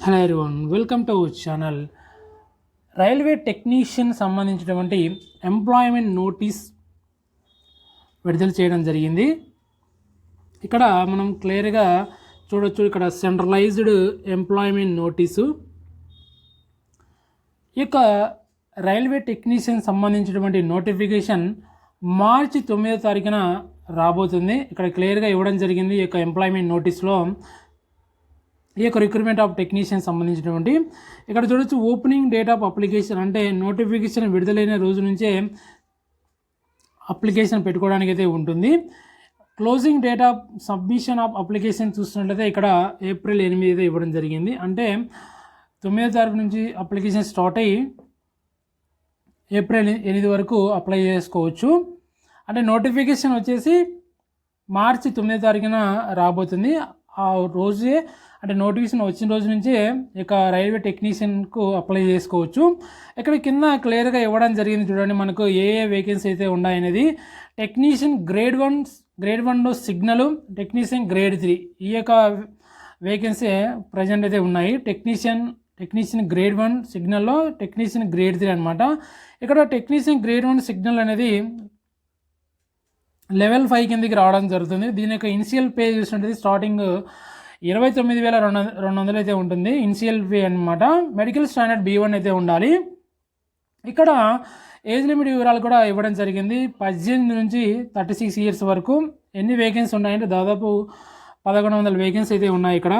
Hello everyone, welcome to our channel. Railway technician సంబంధించినటువంటి employment notice విడుదల చేయడం జరిగింది. ఇక్కడ మనం క్లియర్గా చూడొచ్చు. ఇక్కడ సెంట్రలైజ్డ్ ఎంప్లాయ్మెంట్ నోటీసు. ఈ యొక్క రైల్వే టెక్నీషియన్ సంబంధించినటువంటి నోటిఫికేషన్ మార్చి 9వ తారీఖున రాబోతుంది. ఇక్కడ క్లియర్గా ఇవ్వడం జరిగింది. ఈ యొక్క ఎంప్లాయ్మెంట్ నోటీస్లో ఈ యొక్క రిక్రూట్మెంట్ ఆఫ్ టెక్నీషియన్ సంబంధించినటువంటి ఇక్కడ చూడొచ్చు. ఓపెనింగ్ డేట్ ఆఫ్ అప్లికేషన్ అంటే నోటిఫికేషన్ విడుదలైన రోజు నుంచే అప్లికేషన్ పెట్టుకోవడానికి అయితే ఉంటుంది. Closing date of submission of application చూస్తున్నట్లయితే ఇక్కడ ఏప్రిల్ 8 అయితే ఇవ్వడం జరిగింది. అంటే 9వ తారీఖు నుంచి అప్లికేషన్ స్టార్ట్ అయ్యి ఏప్రిల్ 8 వరకు అప్లై చేసుకోవచ్చు. అంటే నోటిఫికేషన్ వచ్చేసి మార్చి 9వ తారీఖున రాబోతుంది. ఆ రోజే అంటే నోటిఫికేషన్ వచ్చిన రోజు నుంచే ఇక రైల్వే టెక్నీషియన్కు అప్లై చేసుకోవచ్చు. ఇక్కడ కింద క్లియర్గా ఇవ్వడం జరిగింది. చూడండి, మనకు ఏ వేకెన్సీ అయితే ఉన్నాయనేది. టెక్నీషియన్ గ్రేడ్ 1లో సిగ్నల్, టెక్నీషియన్ గ్రేడ్ 3 ఈ యొక్క వేకెన్సీ ప్రజెంట్ అయితే ఉన్నాయి. టెక్నీషియన్ గ్రేడ్ 1 సిగ్నల్లో, టెక్నీషియన్ గ్రేడ్ 3 అనమాట. ఇక్కడ టెక్నీషియన్ గ్రేడ్ 1 సిగ్నల్ అనేది లెవెల్ 5 కిందకి రావడం జరుగుతుంది. దీని యొక్క ఇనిషియల్ పే చూసినట్టు స్టార్టింగ్ 29,200 అయితే ఉంటుంది ఇనిషియల్ పే అనమాట. మెడికల్ స్టాండర్డ్ B1 అయితే ఉండాలి. ఇక్కడ ఏజ్ లిమిట్ వివరాలు కూడా ఇవ్వడం జరిగింది. 18 నుంచి 36 ఇయర్స్ వరకు ఎన్ని వేకెన్సీ ఉన్నాయంటే దాదాపు 1100 వేకెన్సీ అయితే ఉన్నాయి. ఇక్కడ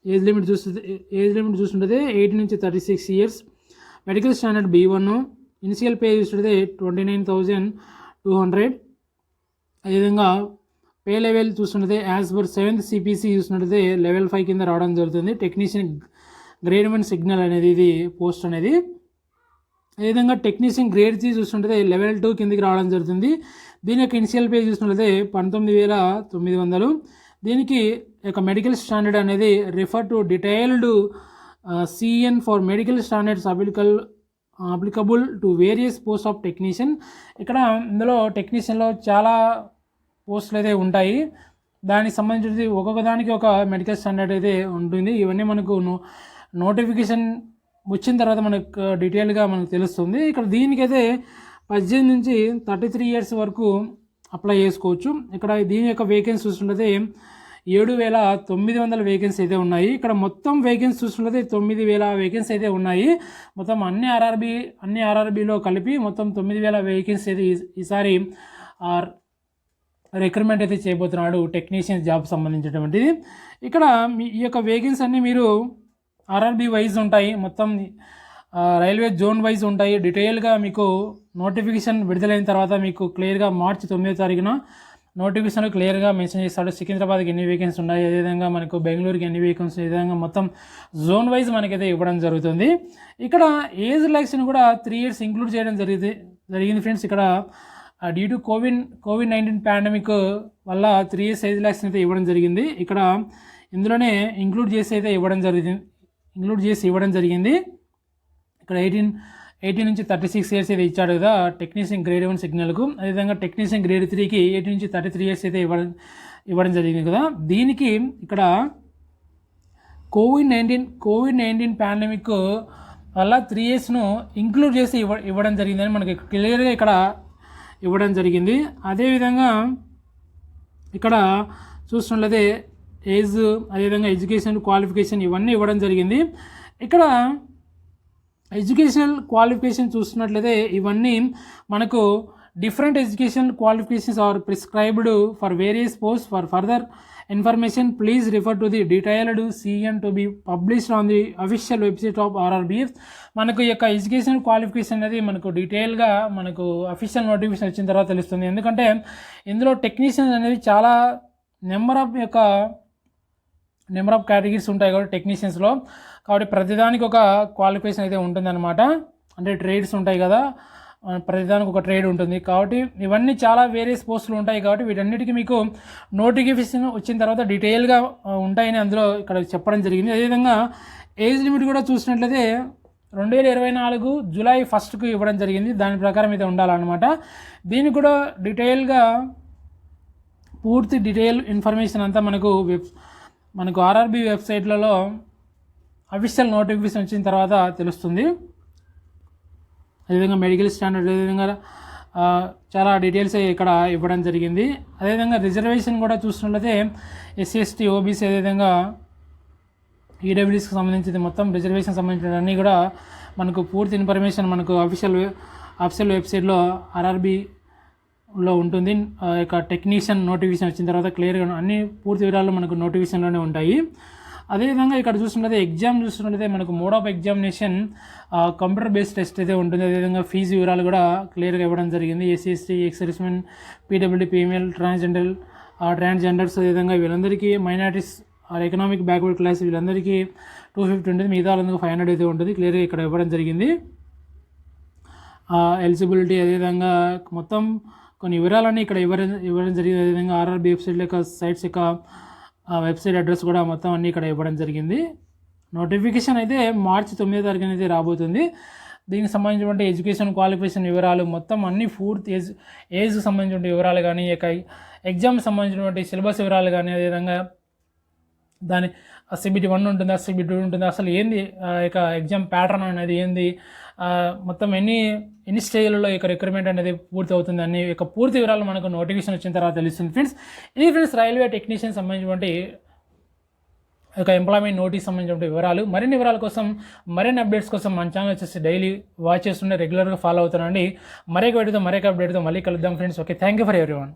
ఏజ్ లిమిట్ చూస్తుంటే 18 నుంచి 36 years, medical standard B1, initial pay చూస్తుంటే 29,200. అదేవిధంగా పే లెవెల్ చూస్తున్నదే యాజ్ పర్ 7th CPC చూసినట్లయితే లెవెల్ 5 కింద రావడం జరుగుతుంది. టెక్నీషియన్ గ్రేడ్ 1 సిగ్నల్ అనేది ఇది పోస్ట్ అనేది. అదేవిధంగా టెక్నీషియన్ గ్రేడ్ 3 చూస్తుంటే లెవెల్ 2 కిందకి రావడం జరుగుతుంది. దీని యొక్క ఇనిషియల్ పే చూసినట్లయితే 19,900. దీనికి యొక్క మెడికల్ స్టాండర్డ్ అనేది refer to detailed CN for medical standards applicable to various post of technician. ఇక్కడ ఇందులో టెక్నీషియన్లో చాలా పోస్టులు అయితే ఉంటాయి. దానికి సంబంధించి ఒక్కొక్క దానికి ఒక మెడికల్ స్టాండర్డ్ అయితే ఉంటుంది. ఇవన్నీ మనకు నోటిఫికేషన్ వచ్చిన తర్వాత మనకు డీటెయిల్గా మనకు తెలుస్తుంది. ఇక్కడ దీనికైతే 18 నుంచి 33 ఇయర్స్ వరకు అప్లై చేసుకోవచ్చు. ఇక్కడ దీని యొక్క వేకెన్సీ చూస్తుంటే 7,900 వేకెన్సీ అయితే ఉన్నాయి. ఇక్కడ మొత్తం వేకెన్సీ చూస్తుంటే 9,000 వేకెన్సీ అయితే ఉన్నాయి. మొత్తం అన్ని ఆర్ఆర్బీలో కలిపి మొత్తం 9,000 వేకెన్సీ అయితే ఈసారి రిక్రూట్మెంట్ అయితే చేయబోతున్నాడు టెక్నీషియన్ జాబ్ సంబంధించినటువంటిది. ఇక్కడ ఈ యొక్క వేకెన్సీ అన్నీ మీరు ఆర్ఆర్బీ వైజ్ ఉంటాయి, మొత్తం రైల్వే జోన్ వైజ్ ఉంటాయి. డీటెయిల్గా మీకు నోటిఫికేషన్ విడుదలైన తర్వాత మీకు క్లియర్గా మార్చి 9వ తారీఖున నోటిఫికేషన్ క్లియర్గా మెన్షన్ చేస్తాడు. సికింద్రాబాద్కి ఎన్ని వేకెన్సీ ఉన్నాయి, అదేవిధంగా మనకు బెంగళూరుకి ఎన్ని వేకెన్సీ, ఈ విధంగా మొత్తం జోన్ వైజ్ మనకైతే ఇవ్వడం జరుగుతుంది. ఇక్కడ ఏజ్ రిలాక్సేషన్ కూడా 3 ఇయర్స్ ఇంక్లూడ్ చేయడం జరిగింది ఫ్రెండ్స్. ఇక్కడ డ్యూ టు కోవిడ్-19 పాండమిక్ వల్ల 3 ఇయర్స్ ఏజ్ రిలాక్సేషన్ అయితే ఇవ్వడం జరిగింది. ఇక్కడ ఇందులోనే ఇంక్లూడ్ చేసి ఇవ్వడం జరిగింది. ఇక్కడ 18 నుంచి 36 ఇయర్స్ అయితే ఇచ్చాడు కదా టెక్నీషియన్ గ్రేడ్ 1 సిగ్నల్కు. అదేవిధంగా టెక్నీషియన్ గ్రేడ్ 3కి 18 నుంచి 33 ఇయర్స్ అయితే ఇవ్వడం జరిగింది కదా. దీనికి ఇక్కడ కోవిడ్-19 పాండమిక్ వల్ల 3 ఇయర్స్ను ఇంక్లూడ్ చేసి ఇవ్వడం జరిగిందని మనకి క్లియర్గా ఇక్కడ ఇవ్వడం జరిగింది. అదేవిధంగా ఇక్కడ చూస్తున్నట్లయితే ఏజ్, అదేవిధంగా ఎడ్యుకేషన్ క్వాలిఫికేషన్ ఇవన్నీ ఇవ్వడం జరిగింది. ఇక్కడ ఎడ్యుకేషనల్ క్వాలిఫికేషన్ చూస్తున్నట్లయితే ఇవన్నీ మనకు different education qualifications are prescribed for various post. For further information please refer to the detailed CN to be published on the official website of RRBF. మనకు ఈ యొక్క ఎడ్యుకేషన్ క్వాలిఫికేషన్ అనేది మనకు డీటెయిల్గా మనకు అఫీషియల్ నోటిఫికేషన్ వచ్చిన తర్వాత తెలుస్తుంది. ఎందుకంటే ఇందులో టెక్నీషియన్స్ అనేది చాలా నెంబర్ ఆఫ్ కేటగిరీస్ ఉంటాయి కాబట్టి టెక్నీషియన్స్లో, కాబట్టి ప్రతిదానికి ఒక క్వాలిఫికేషన్ అయితే ఉంటుందన్నమాట. అంటే ట్రేడ్స్ ఉంటాయి కదా, ప్రతిదానికి ఒక ట్రేడ్ ఉంటుంది. కాబట్టి ఇవన్నీ చాలా వేరియస్ పోస్టులు ఉంటాయి. కాబట్టి వీటన్నిటికీ మీకు నోటిఫికేషన్ వచ్చిన తర్వాత డీటెయిల్గా ఉంటాయని అందులో ఇక్కడ చెప్పడం జరిగింది. అదేవిధంగా ఏజ్ లిమిట్ కూడా చూసినట్లయితే 2024 జూలై 1కు ఇవ్వడం జరిగింది. దాని ప్రకారం అయితే ఉండాలన్నమాట. దీనికి కూడా డీటెయిల్గా పూర్తి డీటెయిల్ ఇన్ఫర్మేషన్ అంతా మనకు ఆర్ఆర్బీ వెబ్సైట్లలో అఫీషియల్ నోటిఫికేషన్ వచ్చిన తర్వాత తెలుస్తుంది. అదేవిధంగా మెడికల్ స్టాండర్డ్, అదేవిధంగా చాలా డీటెయిల్స్ ఇక్కడ ఇవ్వడం జరిగింది. అదేవిధంగా రిజర్వేషన్ కూడా చూసినట్లయితే ఎస్సీ ఎస్టీ ఓబీసీ అదేవిధంగా ఈడబ్ల్యూఎస్కి సంబంధించింది మొత్తం రిజర్వేషన్ సంబంధించిన అన్నీ కూడా మనకు పూర్తి ఇన్ఫర్మేషన్ మనకు అఫీషియల్ వెబ్సైట్లో ఆర్ఆర్బీలో ఉంటుంది. ఇక టెక్నీషియన్ నోటిఫికేషన్ వచ్చిన తర్వాత క్లియర్గా అన్ని పూర్తి వివరాలు మనకు నోటిఫికేషన్లోనే ఉంటాయి. అదేవిధంగా ఇక్కడ చూసినట్లయితే ఎగ్జామ్ చూసినట్లయితే మనకు mode of examination computer based test అయితే ఉంటుంది. అదేవిధంగా ఫీజు వివరాలు కూడా క్లియర్గా ఇవ్వడం జరిగింది. SC ST ex servicemen, PWD, female, transgenders అదేవిధంగా వీళ్ళందరికీ minorities are economic backward class వీళ్ళందరికీ 250 ఉంటుంది. మిగతా వాళ్ళందరికీ 500 అయితే ఉంటుంది. క్లియర్గా ఇక్కడ ఇవ్వడం జరిగింది. ఎలిజిబిలిటీ అదేవిధంగా మొత్తం కొన్ని వివరాలన్నీ ఇక్కడ ఇవ్వడం జరిగింది. అదేవిధంగా ఆర్ఆర్బీ వెబ్సైట్ యొక్క సైట్స్ యొక్క వెబ్సైట్ అడ్రస్ కూడా మొత్తం అన్నీ ఇక్కడ ఇవ్వడం జరిగింది. నోటిఫికేషన్ అయితే మార్చి 9వ తారీఖున అయితే రాబోతుంది. దీనికి సంబంధించినటువంటి ఎడ్యుకేషన్ క్వాలిఫికేషన్ వివరాలు మొత్తం అన్ని పూర్తి ఏజ్కి సంబంధించిన వివరాలు కానీ, ఇక ఎగ్జామ్కి సంబంధించినటువంటి సిలబస్ వివరాలు కానీ, అదేవిధంగా దాని సిబిటీ 1 ఉంటుందా, సిబిటీ 2 ఉంటుందా, అసలు ఏంది ఇక ఎగ్జామ్ ప్యాటర్న్ అనేది ఏంది, మొత్తం ఎన్ని స్టేజ్లలో ఇక రిక్రూట్మెంట్ అనేది పూర్తి అవుతుంది అన్ని ఇక పూర్తి వివరాలు మనకు నోటిఫికేషన్ వచ్చిన తర్వాత తెలుస్తుంది ఫ్రెండ్స్. ఇది ఫ్రెండ్స్ రైల్వే టెక్నీషియన్ సంబంధించినటువంటి ఒక ఎంప్లాయ్మెంట్ నోటీస్ సంబంధించిన వివరాలు. మరిన్ని వివరాల కోసం, మరిన్ని అప్డేట్స్ కోసం మన ఛానల్ వచ్చేసి డైలీ వాచ్ చేస్తుంటే రెగ్యులర్గా ఫాలో అవుతానండి. మరొక వీడియోతో మరొక అప్డేట్తో మళ్ళీ కలుద్దాం friends. Okay, thank you for everyone.